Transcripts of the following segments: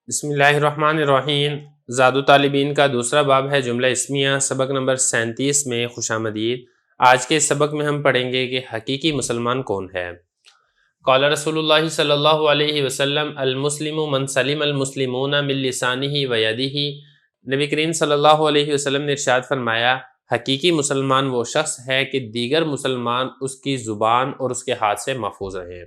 بسم اللہ الرحمن الرحیم۔ زاد طالبین کا دوسرا باب ہے جملہ اسمیہ، سبق نمبر 37 میں خوش آمدید۔ آج کے سبق میں ہم پڑھیں گے کہ حقیقی مسلمان کون ہے۔ قال رسول اللہ صلی اللہ علیہ وسلم المسلم من سلم المسلمون من لسانہ و یدہ۔ نبی کریم صلی اللہ علیہ وسلم نے ارشاد فرمایا حقیقی مسلمان وہ شخص ہے کہ دیگر مسلمان اس کی زبان اور اس کے ہاتھ سے محفوظ رہیں۔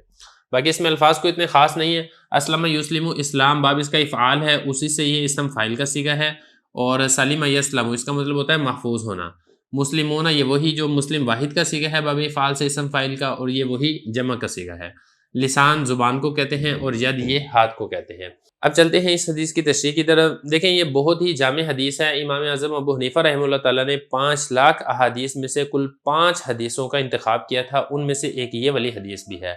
باقی اس میں الفاظ کو اتنے خاص نہیں ہے۔ اسلم یسلم، اسلام باب اس کا افعال ہے، اسی سے یہ اسم فاعل کا صیغہ ہے، اور سلم یسلم اس کا مطلب ہوتا ہے محفوظ ہونا۔ مسلمون یہ وہی جو مسلم واحد کا صیغہ ہے باب افعال سے اسم فاعل کا، اور یہ وہی جمع کا صیغہ ہے۔ لسان زبان کو کہتے ہیں اور ید یہ ہاتھ کو کہتے ہیں۔ اب چلتے ہیں اس حدیث کی تشریح کی طرف۔ دیکھیں یہ بہت ہی جامع حدیث ہے۔ امام اعظم ابو حنیفہ رحمہ اللہ تعالیٰ نے 5 لاکھ احادیث میں سے کل 5 حدیثوں کا انتخاب کیا تھا، ان میں سے ایک یہ والی حدیث بھی ہے۔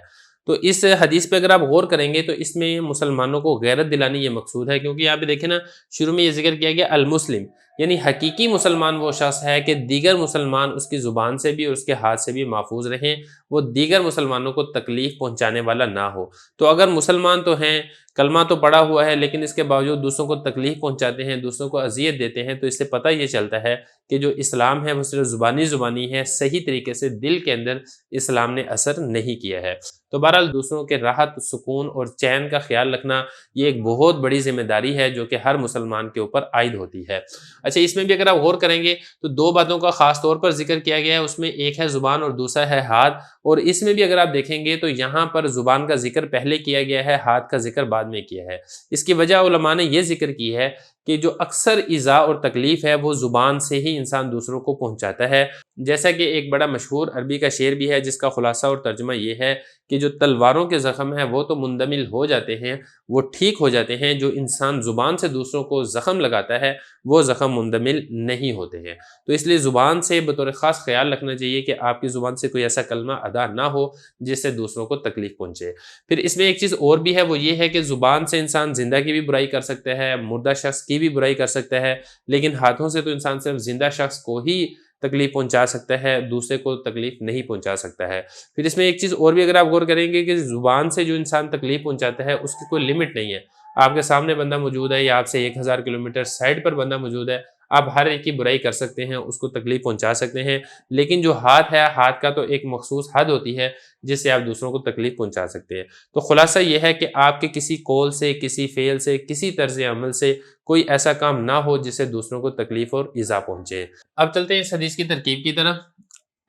تو اس حدیث پہ اگر آپ غور کریں گے تو اس میں مسلمانوں کو غیرت دلانی یہ مقصود ہے، کیونکہ یہاں پہ دیکھیں نا شروع میں یہ ذکر کیا گیا المسلم، یعنی حقیقی مسلمان وہ شخص ہے کہ دیگر مسلمان اس کی زبان سے بھی اور اس کے ہاتھ سے بھی محفوظ رہیں، وہ دیگر مسلمانوں کو تکلیف پہنچانے والا نہ ہو۔ تو اگر مسلمان تو ہیں، کلمہ تو پڑا ہوا ہے، لیکن اس کے باوجود دوسروں کو تکلیف پہنچاتے ہیں، دوسروں کو اذیت دیتے ہیں، تو اس سے پتہ یہ چلتا ہے کہ جو اسلام ہے وہ صرف زبانی ہے، صحیح طریقے سے دل کے اندر اسلام نے اثر نہیں کیا ہے۔ تو بہرحال دوسروں کے راحت، سکون اور چین کا خیال رکھنا یہ ایک بہت بڑی ذمہ داری ہے جو کہ ہر مسلمان کے اوپر عائد ہوتی ہے۔ اچھا، اس میں بھی اگر آپ غور کریں گے تو 2 باتوں کا خاص طور پر ذکر کیا گیا ہے، اس میں ایک ہے زبان اور دوسرا ہے ہاتھ، اور اس میں بھی اگر آپ دیکھیں گے تو یہاں پر زبان کا ذکر پہلے کیا گیا ہے، ہاتھ کا ذکر بعد میں کیا ہے۔ اس کی وجہ علماء نے یہ ذکر کی ہے کہ جو اکثر ایذا اور تکلیف ہے وہ زبان سے ہی انسان دوسروں کو پہنچاتا ہے۔ جیسا کہ ایک بڑا مشہور عربی کا شعر بھی ہے جس کا خلاصہ اور ترجمہ یہ ہے کہ جو تلواروں کے زخم ہیں وہ تو مندمل ہو جاتے ہیں، وہ ٹھیک ہو جاتے ہیں، جو انسان زبان سے دوسروں کو زخم لگاتا ہے وہ زخم مندمل نہیں ہوتے ہیں۔ تو اس لیے زبان سے بطور خاص خیال رکھنا چاہیے کہ آپ کی زبان سے کوئی ایسا کلمہ ادا نہ ہو جس سے دوسروں کو تکلیف پہنچے۔ پھر اس میں ایک چیز اور بھی ہے، وہ یہ ہے کہ زبان سے انسان زندہ کی بھی برائی کر سکتا ہے، مردہ شخص کی بھی برائی کر سکتا ہے، لیکن ہاتھوں سے تو انسان صرف زندہ شخص کو ہی تکلیف پہنچا سکتا ہے، دوسرے کو تکلیف نہیں پہنچا سکتا ہے۔ پھر اس میں ایک چیز اور بھی اگر آپ غور کریں گے کہ زبان سے جو انسان تکلیف پہنچاتا ہے اس کی کوئی لمٹ نہیں ہے۔ آپ کے سامنے بندہ موجود ہے یا آپ سے 1000 کلومیٹر سائڈ پر بندہ موجود ہے، آپ ہر ایک کی برائی کر سکتے ہیں، اس کو تکلیف پہنچا سکتے ہیں، لیکن جو ہاتھ ہے، ہاتھ کا تو ایک مخصوص حد ہوتی ہے جس سے آپ دوسروں کو تکلیف پہنچا سکتے ہیں۔ تو خلاصہ یہ ہے کہ آپ کے کسی قول سے، کسی فعل سے، کسی طرز عمل سے کوئی ایسا کام نہ ہو جس سے دوسروں کو تکلیف اور ایذا پہنچے۔ اب چلتے ہیں اس حدیث کی ترکیب کی طرف۔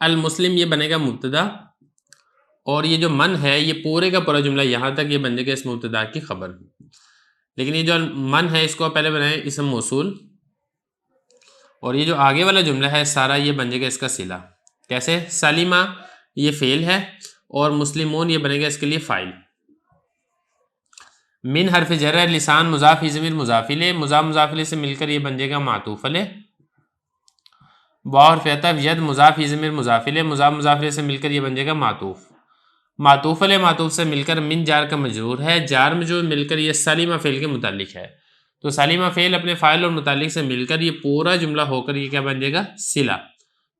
المسلم یہ بنے گا مبتدا، اور یہ جو من ہے یہ پورے کا پورا جملہ یہاں تک یہ بنے گا اس مبتدا کی خبر، لیکن یہ جو من ہے اس کو پہلے بنائیں اسم موصول، اور یہ جو آگے والا جملہ ہے سارا یہ بن جائے گا اس کا صلہ۔ کیسے؟ سلیمہ یہ فعل ہے اور مسلمون یہ بنے گا اس کے لیے فاعل۔ من حرف جر ہے، لسان مضاف ہی ضمیر مضاف الیہ، مضاف مضاف الیہ سے مل کر یہ بن جائے گا معطوف علیہ۔ با حرف عطف، ید مضاف ہی ضمیر مضاف الیہ، مضاف مضاف الیہ سے مل کر یہ بن جائے گا معطوف۔ معطوف علیہ معطوف سے مل کر من جار کا مجرور ہے، جار مجرور مل کر یہ سلیمہ فعل کے متعلق ہے، تو سلیمہ فعل اپنے فاعل اور متعلق سے مل کر یہ پورا جملہ ہو کر یہ کیا بن جائے گا؟ صلہ۔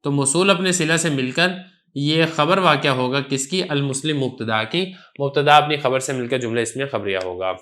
تو موصول اپنے صلہ سے مل کر یہ خبر واقع ہوگا کس کی؟ المسلم مبتدا کی، مبتدا اپنی خبر سے مل کر جملہ اس میں خبریہ ہوگا۔